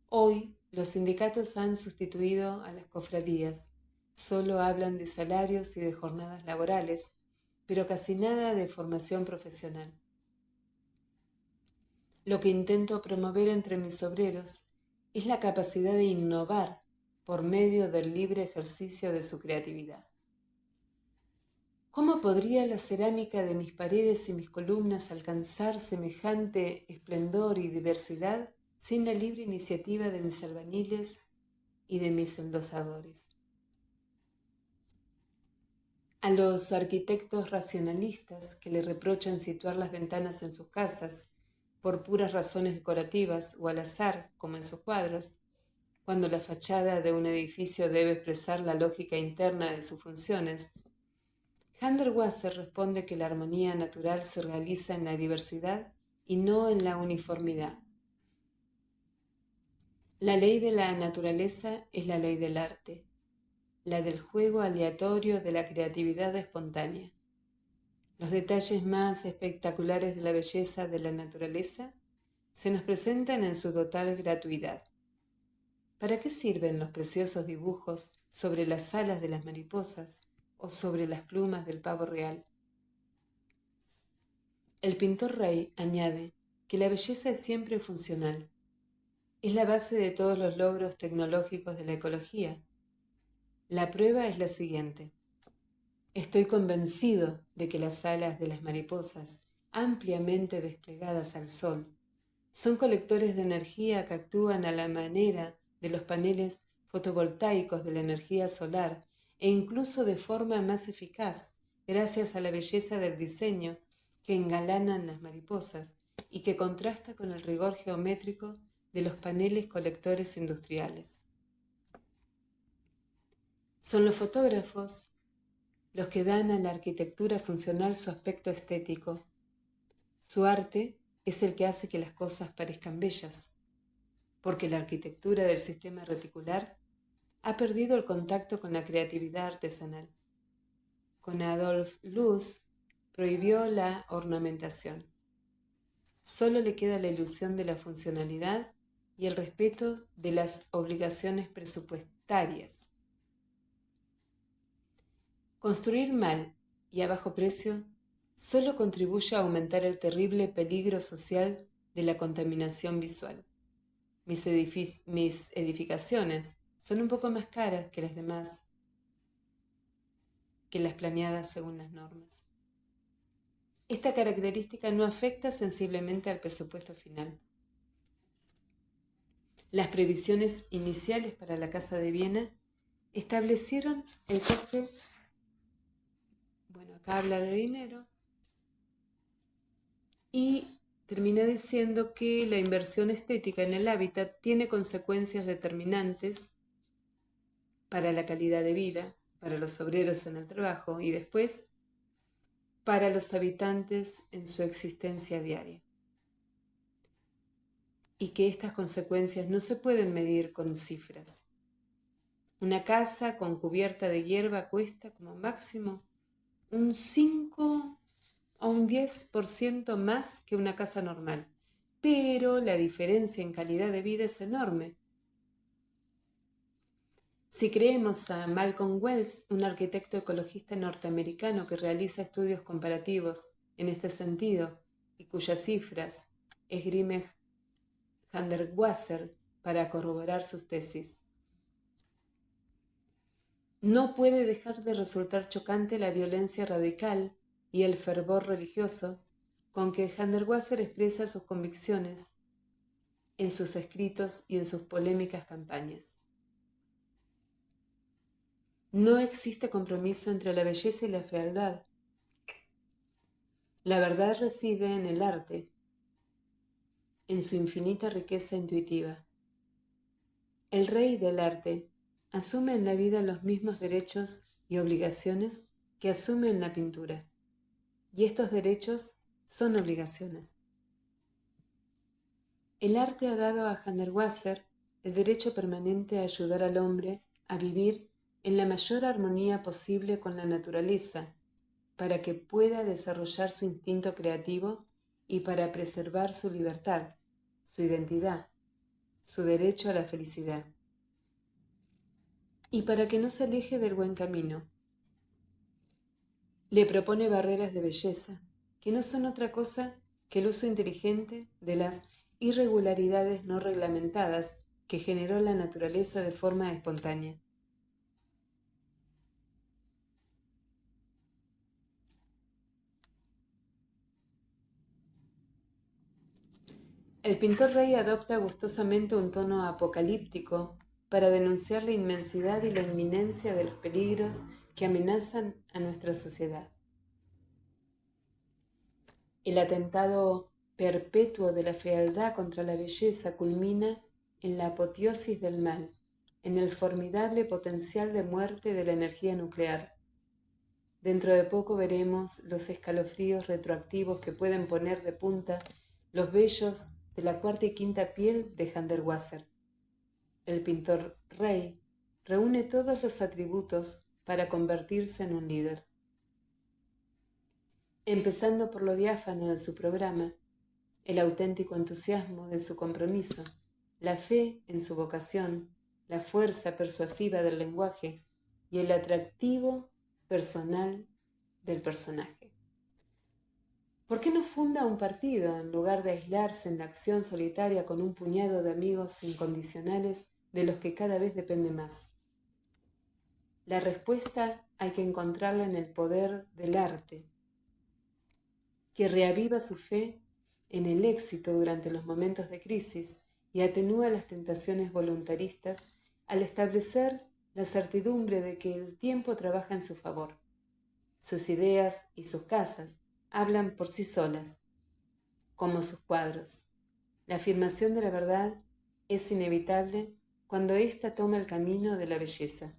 Speaker 1: Hoy, los sindicatos han sustituido a las cofradías. Solo hablan de salarios y de jornadas laborales, pero casi nada de formación profesional. Lo que intento promover entre mis obreros es la capacidad de innovar por medio del libre ejercicio de su creatividad. ¿Cómo podría la cerámica de mis paredes y mis columnas alcanzar semejante esplendor y diversidad sin la libre iniciativa de mis albañiles y de mis enlosadores? A los arquitectos racionalistas que le reprochan situar las ventanas en sus casas por puras razones decorativas o al azar, como en sus cuadros, cuando la fachada de un edificio debe expresar la lógica interna de sus funciones, Hundertwasser responde que la armonía natural se realiza en la diversidad y no en la uniformidad. La ley de la naturaleza es la ley del arte, la del juego aleatorio de la creatividad espontánea. Los detalles más espectaculares de la belleza de la naturaleza se nos presentan en su total gratuidad. ¿Para qué sirven los preciosos dibujos sobre las alas de las mariposas o sobre las plumas del pavo real? El pintor Rey añade que la belleza es siempre funcional. Es la base de todos los logros tecnológicos de la ecología. La prueba es la siguiente. Estoy convencido de que las alas de las mariposas, ampliamente desplegadas al sol, son colectores de energía que actúan a la manera de los paneles fotovoltaicos de la energía solar e incluso de forma más eficaz, gracias a la belleza del diseño que engalanan las mariposas y que contrasta con el rigor geométrico de los paneles colectores industriales. Son los fotógrafos los que dan a la arquitectura funcional su aspecto estético. Su arte es el que hace que las cosas parezcan bellas, porque la arquitectura del sistema reticular ha perdido el contacto con la creatividad artesanal. Con Adolf Loos prohibió la ornamentación. Solo le queda la ilusión de la funcionalidad y el respeto de las obligaciones presupuestarias. Construir mal y a bajo precio solo contribuye a aumentar el terrible peligro social de la contaminación visual. Mis edificaciones son un poco más caras que las demás, que las planeadas según las normas. Esta característica no afecta sensiblemente al presupuesto final. Las previsiones iniciales para la Casa de Viena establecieron el coste. Bueno, acá habla de dinero. Y termina diciendo que la inversión estética en el hábitat tiene consecuencias determinantes para la calidad de vida, para los obreros en el trabajo y después para los habitantes en su existencia diaria. Y que estas consecuencias no se pueden medir con cifras. Una casa con cubierta de hierba cuesta como máximo un 5 a un 10% más que una casa normal, pero la diferencia en calidad de vida es enorme. Si creemos a Malcolm Wells, un arquitecto ecologista norteamericano que realiza estudios comparativos en este sentido y cuyas cifras esgrime Hundertwasser para corroborar sus tesis, no puede dejar de resultar chocante la violencia radical y el fervor religioso con que Hundertwasser expresa sus convicciones en sus escritos y en sus polémicas campañas. No existe compromiso entre la belleza y la fealdad. La verdad reside en el arte, en su infinita riqueza intuitiva. El rey del arte asume en la vida los mismos derechos y obligaciones que asume en la pintura, y estos derechos son obligaciones. El arte ha dado a Hundertwasser el derecho permanente a ayudar al hombre a vivir en la mayor armonía posible con la naturaleza, para que pueda desarrollar su instinto creativo y para preservar su libertad, su identidad, su derecho a la felicidad, y para que no se aleje del buen camino. Le propone barreras de belleza, que no son otra cosa que el uso inteligente de las irregularidades no reglamentadas que generó la naturaleza de forma espontánea. El pintor rey adopta gustosamente un tono apocalíptico para denunciar la inmensidad y la inminencia de los peligros que amenazan a nuestra sociedad. El atentado perpetuo de la fealdad contra la belleza culmina en la apoteosis del mal, en el formidable potencial de muerte de la energía nuclear. Dentro de poco veremos los escalofríos retroactivos que pueden poner de punta los vellos de la cuarta y quinta piel de Hundertwasser. El pintor rey reúne todos los atributos para convertirse en un líder. Empezando por lo diáfano de su programa, el auténtico entusiasmo de su compromiso, la fe en su vocación, la fuerza persuasiva del lenguaje y el atractivo personal del personaje. ¿Por qué no funda un partido en lugar de aislarse en la acción solitaria con un puñado de amigos incondicionales de los que cada vez depende más? La respuesta hay que encontrarla en el poder del arte, que reaviva su fe en el éxito durante los momentos de crisis y atenúa las tentaciones voluntaristas al establecer la certidumbre de que el tiempo trabaja en su favor. Sus ideas y sus casas hablan por sí solas, como sus cuadros. La afirmación de la verdad es inevitable cuando ésta toma el camino de la belleza.